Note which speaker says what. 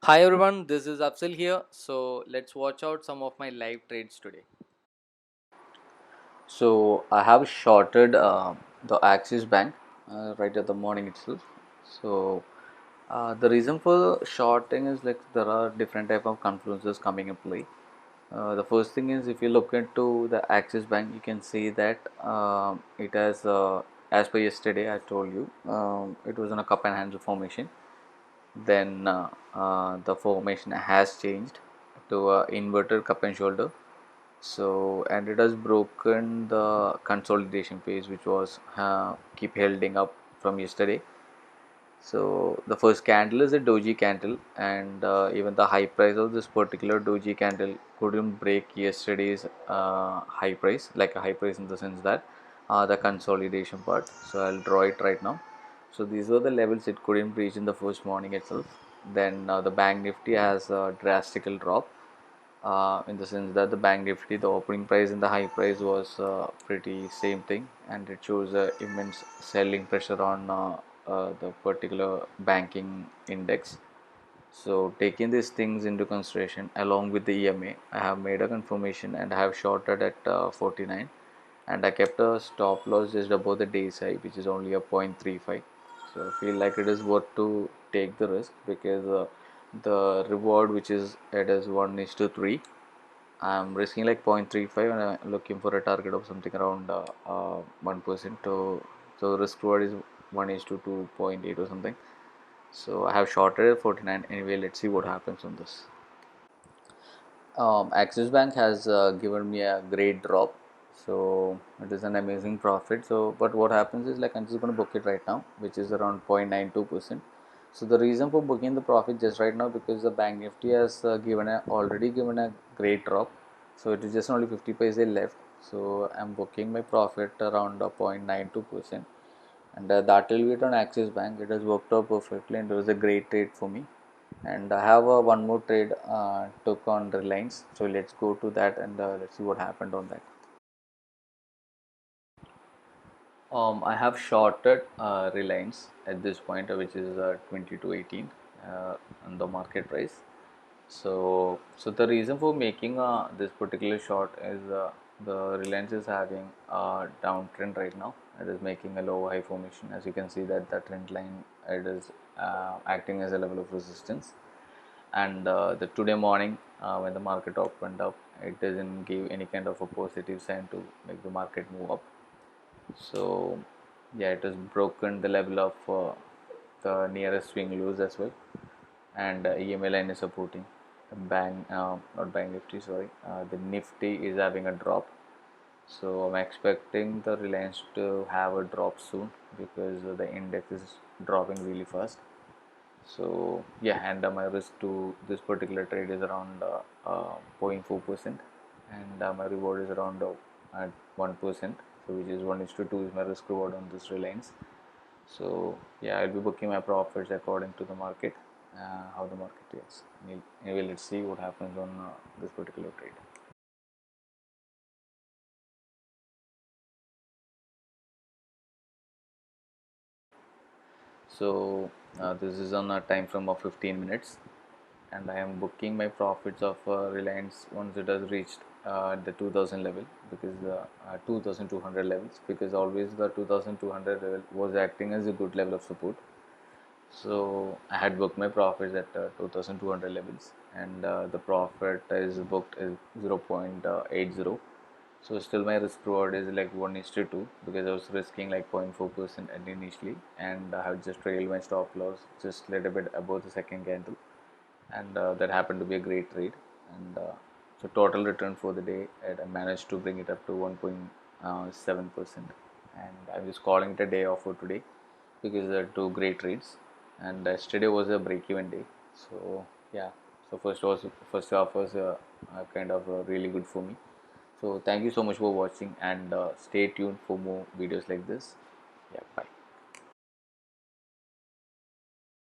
Speaker 1: Hi everyone, this is Afzal here. So let's watch out some of my live trades today. So I have shorted the Axis Bank right at the morning itself. So the reason for shorting is like there are different type of confluences coming in play. The first thing is if you look into the Axis Bank, you can see that it has, as per yesterday, I told you, it was in a cup and handle formation. Then the formation has changed to a inverted cup and shoulder. So and it has broken the consolidation phase, which was keep holding up from yesterday. So the first candle is a doji candle, and even the high price of this particular doji candle couldn't break yesterday's high price, like a high price in the sense that the consolidation part. So I'll draw it right now. So these were the levels it couldn't reach in the first morning itself. Then the bank nifty has a drastical drop, in the sense that the bank nifty, the opening price and the high price was pretty same thing, and it shows immense selling pressure on the particular banking index. So taking these things into consideration along with the EMA, I have made a confirmation and I have shorted at 49, and I kept a stop loss just above the day's high, which is only a 0.35. So I feel like it is worth to take the risk because the reward, which is it is 1 is to 3. I'm risking like 0.35 and I'm looking for a target of something around 1%. So the risk reward is 1 is to 2.8 or something. So I have shorted at 49 anyway. Let's see what happens on this. Axis Bank has given me a great drop, so it is an amazing profit. So, but what happens is like I'm just going to book it right now, which is around 0.92%. So the reason for booking the profit just right now because the Bank Nifty has already given a great drop, so it is just only 50 paise left. So I'm booking my profit around 0.92%, and that will be it on Axis Bank. It has worked out perfectly, and it was a great trade for me. And I have one more trade took on Reliance. So let's go to that and let's see what happened on that. I have shorted Reliance at this point, which is 22.18 on the market price. So the reason for making this particular short is the Reliance is having a downtrend right now. It is making a low high formation. As you can see that the trend line, it is acting as a level of resistance. And the today morning when the market opened up, it doesn't give any kind of a positive sign to make the market move up. So yeah, it has broken the level of the nearest swing lows as well, and EMA line is supporting. Not bank nifty, sorry, the nifty is having a drop. So I'm expecting the Reliance to have a drop soon because the index is dropping really fast. So yeah, and my risk to this particular trade is around 0.4%, and my reward is around at 1%. So which is 1 is to 2 is my risk reward on this Reliance. So yeah, I'll be booking my profits according to the market, how the market is. Anyway, let's see what happens on this particular trade. So this is on a time frame of 15 minutes, and I am booking my profits of Reliance once it has reached the 2000 level, because the 2200 levels, because always the 2200 level was acting as a good level of support. So I had booked my profits at 2200 levels, and the profit is booked as 0.80. So still my risk reward is like 1 is to 2 because I was risking like 0.4% initially, and I have just trailed my stop loss just a little bit above the second candle, and that happened to be a great trade. And so total return for the day, I managed to bring it up to 1.7%, and I'm just calling it a day off for today because there are two great trades, and yesterday was a break-even day. So yeah, so first half was kind of really good for me. So thank you so much for watching, and stay tuned for more videos like this. Yeah, bye.